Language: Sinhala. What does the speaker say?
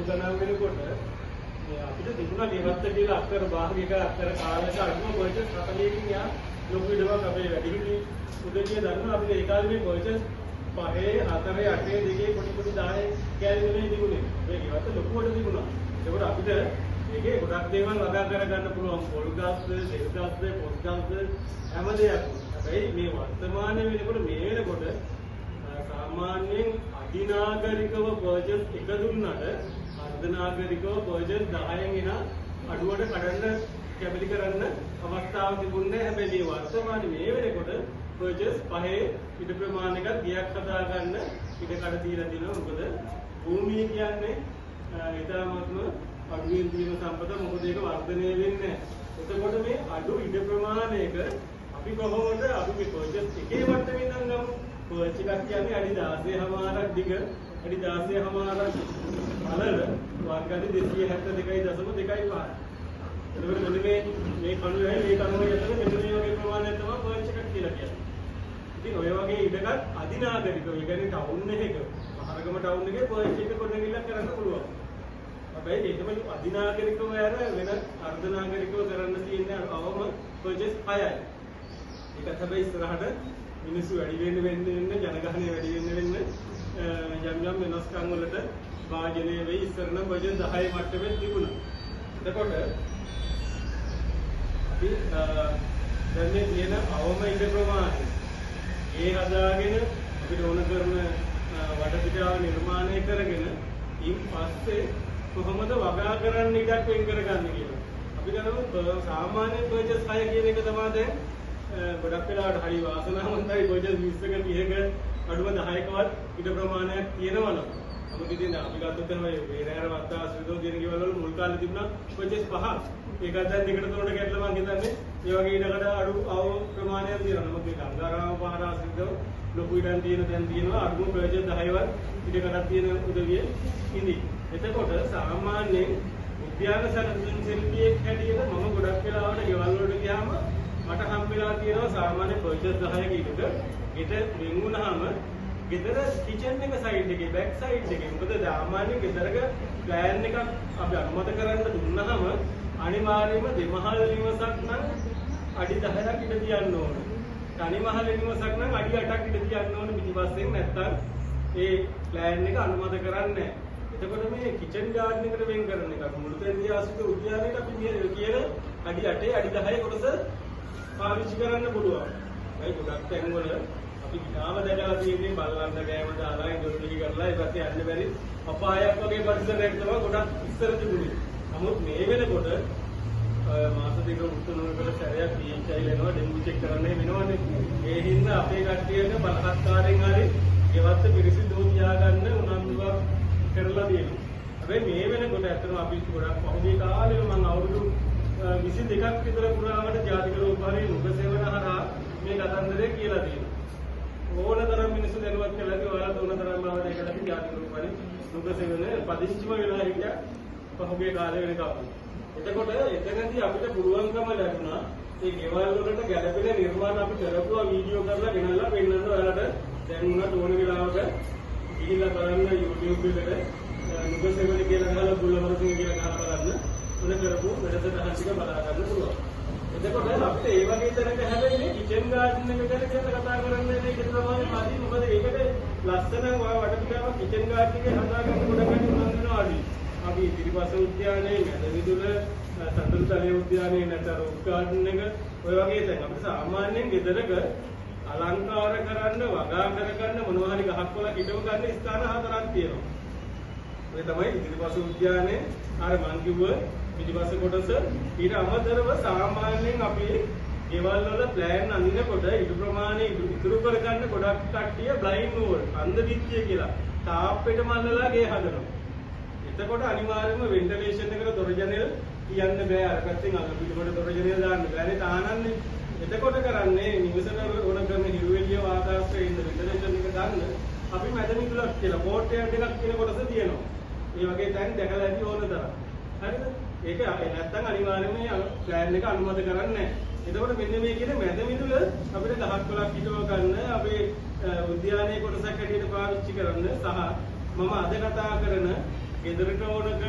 ගණන් වෙනකොට අපිට තිබුණා ගෙවත්ත කියලා අක්කර භාගයක අක්කර කාලයක අඩුම පර්චේස් 40කින් යා ලොකු ඉඩමක් අපේ වැඩිහිටි උදේිය දන්නවා අපිට ඒ කාලේ මේ පර්චේස් 5 4 8 2 පොඩි පොඩි 10 කැලේ නෙමෙයි තිබුණේ. මේ ගෙවත්ත ලොකුවට තිබුණා. ඒකට අපිට ඒකේ ගොඩක් දේවල් වගා කරගන්න පුළුවන්. පොල් ගස්ද, තෙල් ගස්ද, පොත් ගස්ද හැම දෙයක්ම. හැබැයි මේ වර්තමානයේ වෙනකොට මේ වෙනකොට සාමාන්‍යයෙන් අධිනාගරිකව පර්චේස් එක දුන්නට අර්ධනාගරිකව පර්චේස් 10න් එන අඩුවට කඩන්න කැපිලි කරන්න අවස්ථාවක් තිබුණේ. හැබැයි මේ වර්තමානයේ මේ වෙනකොට පර්චේස් 5 ඉඩ ප්‍රමාණයකට ගියක් හදා ගන්න ඉඩ කඩ තියලා දිනවා. මොකද භූමිය කියන්නේ ඊටාත්ම අඩුවෙන් තියෙන සම්පත මොකද ඒක වර්ධනය වෙන්නේ. එතකොට මේ අඩු ඉඩ ප්‍රමාණයක අපි කොහොමද අපි මේ පර්චේස් එකේ මට්ටමේ ඉඳන් ගමු. පර්ච් එකක් කියන්නේ අඩි 16මාරක් දිග අඩි 16මාරක් අලල වර්ග අඩි 272.25. එතකොට මෙන්න මේ කණුවේ මේ කණුවේ යටතේ මෙන්න මේ වගේ ප්‍රමාණයක් තමයි පර්ච් එකක් කියලා කියන්නේ. ඉතින් ඔය වගේ ඉඩකත් අධිනාගරිකව ඒ කියන්නේ ටවුන් එකක මහරගම ටවුන් එකේ පර්ච් එක කොටගිල්ලක් කරන්න පුළුවන්. හැබැයි ඒකම අධිනාගරිකව යන වෙන අර්ධනාගරිකව කරන්න තියෙන අවම පර්චේස් 6යි. ඒකත් හැබැයි ඉස්සරහට මිනිස්සු වැඩි වෙන්න ජනගහනය වැඩි වෙන්න යම් යම් වෙනස්කම් වලට වාජනය වෙයි. ඉස්සර නම් පර්චේස් 10 මට්ටමේ තිබුණා. එතකොට අපි දැන් මේ තියෙන අවම ඉඩ ප්‍රමාණය ඒ හදාගෙන අපිට ඕන කරන වටපිටාව නිර්මාණය කරගෙන ඊට පස්සේ කොහොමද වගා කරන්න ඉඩක් වෙන් කරගන්න කියලා. අපි කරමු සාමාන්‍ය පර්චේස් 6 කියන එක තමයි දැන් ගොඩක් වෙලාවට හරි වාසනාවන්තයි පර්චේස් 20ක 30ක අඩුම 10කවත් ඉඩ ප්‍රමාණයක් තියෙනවා නම්. නමුත් ඉතින් අපි ගත්තොත් තමයි වේරෑර වත්තා ශ්‍රීදෝ දින ගෙවල් වල මුල් කාලේ තිබුණා පර්චේස් 5ක්. ඒකත් දැන් දෙකට තුනකට ගැටලා මම හිතන්නේ ඒ වගේ ඉඩකට අඩු අව ප්‍රමාණයක් තියෙනවා. නමුත් මේ ගංගාරාම පහරා ශ්‍රීදෝ ලොකු ඉඩම් තියෙන තැන් තියෙනවා. අඩුම පර්චේස් 10වත් ඉඩකටක් තියෙන උදවිය ඉඳි. එතකොට සාමාන්‍යයෙන් උද්‍යාන සැලසුම් ශිල්පියෙක් හැටියට මම ගොඩක් වෙලාවට ගෙවල් වලට ගියාම මට හම්බෙලා තියෙනවා සාමාන්‍ය පර්චේස් 10ක ඉඩක ගෙට වෙන් වුණාම ගෙදර කිචන් එක සයිඩ් එකේ බෑක් සයිඩ් එකේ මොකද සාමාන්‍ය ගෙදරක ප්ලෑන් එකක් අපි අනුමත කරන්න දුන්නාම අනිවාර්යයෙන්ම දෙමහල් නිවසක් නම් අඩි 10ක් ඉඩ තියන්න ඕනේ. තනිමහල් නිවසක් නම් අඩි 8ක් ඉඩ තියන්න ඕනේ පිටිපස්සෙන් නැත්තම් ඒ ප්ලෑන් එක අනුමත කරන්නේ නැහැ. එතකොට මේ කිචන් ගාඩන් එකට වෙන් කරන එක මුළුතැන්දී ආසික උද්‍යානයේට අපි කියන අඩි 8 අඩි 10 කොටස පාවිච්චි කරන්න පුළුවන්. ඒ ගොඩක් තැන්වල අපි ගාම දැකලා තියෙන්නේ බල්ලන්ට ගෑම දාලා ඉදොස් පිළි කරලා ඒ පැත්තේ යන්න බැරි අපායක් වගේ පරිසරයක් තමයි ගොඩක් ඉස්සර තිබුණේ. නමුත් මේ වෙනකොට මාස දෙක උත්තරනවල සැරයක් PHI එනවා ඩෙන්ගු චෙක් කරන්න වෙනවනේ. ඒ හින්දා අපේ කට්ටියට බලහත්කාරයෙන් හරි ගෙවත්ත පිරිසිදු තියාගන්න උනන්දුවක් කරලා දෙනවා. හැබැයි මේ වෙනකොට ඇත්තටම අපි ගොඩක් පහුගිය කාලේ මම අවුරුදු 22ක් විතර පුරාවට ජාතික රූපවාහිනී නුග සේවන හරහා මේ කතන්දරය කියලා තියෙනවා. ඕනතරම් මිනිස්සු දැනුවත් කළා කිව්වා ඔයාලා ඕනතරම් බවට ඒකට ජාතික රූපවාහිනී නුග සේවන පදිංචිම වෙලා හිටියා පහුගිය කාලේ වෙනකම්. එතකොට එතනදී අපිට පුළුවන්කම ලැබුණා මේ ගෙවල් වලට ගැළපෙන නිර්මාණ අපි කරපුවා වීඩියෝ කරලා ගෙනල්ලා පෙන්නන්න ඔයාලට දැන් උනත් ඕන වෙලාවක ගිහිල්ලා බලන්න YouTube එකට නුග සේවන කියලා ගහලා බුල්ලමරසිංහ කියලා ගහලා බලන්න උන කරපු වැඩසටහන් ටික බලා ගන්න පුළුවන්. එතකොට අපිට ඒ වගේ තැනක හැබැයි මේ කිචන් ගාඩන් එක ගැන කතා කරන්නේ මේ කිතරමයි මාදි මොකද ඒකට ලස්සන වටපිටාව කිචන් ගාඩන් එකේ හදාගන්න ගොඩක් උනන්දුනවා ආදී. අපි ඉතිරිපස උද්‍යානයේ මැදවිදුල සඳුල්තලයේ උද්‍යානයේ නැත්නම් රොක් ගාඩන් එක ඔය වගේ තැන් අපිට සාමාන්‍යයෙන් ගෙදරක අලංකාර කරන්න වගා කරගන්න මොනවා හරි ගහක් වල හිටව ගන්න ස්ථාන හතරක් තියෙනවා. ඔය තමයි ඉතිරිපස උද්‍යානයේ අර මං කිව්ව පිටිපස්ස කොටස. ඊට අමතරව සාමාන්‍යයෙන් අපි ගෙවල් වල ප්ලෑන් අඳිනකොට ඉදු ප්‍රමාණය ඉතුරු කරගන්න ගොඩක් කට්ටිය බ්ලයින්ඩ් වෝල් අන්ධ විත්තිය කියලා තාප්පෙට මල්ලලා ගේ හදනවා. එතකොට අනිවාර්යයෙන්ම වෙන්ටිලේෂන් එකට දොර ජනෙල් කියන්න බෑ. අර පැත්තෙන් අර පිටකොට දොර ජනෙල් දාන්න බෑනේ තානන්නේ. එතකොට කරන්නේ නිවසට ඕන කරන හිරු එළිය වාතාශ්‍රයේ ඉන්න වෙන්ටිලේෂන් එක ගන්න අපි මැද මිදුලක් කියලා කෝට් එකක් කියන කොටස තියෙනවා. මේ වගේ තැන් දැකලා ඇති ඕන තරම්. හරිද? ඒක නැත්තම් අනිවාර්යයෙන්ම ප්ලෑන් එක අනුමත කරන්නේ නැහැ. එතකොට මෙන්න මේ කියන මැද මිදුල අපිට ගහක් වලක් හිටව ගන්න අපේ උද්‍යානයේ කොටසක් හැටියට පාවිච්චි කරන්න සහ මම අද කතා කරන ගෙදරට ඕන කරන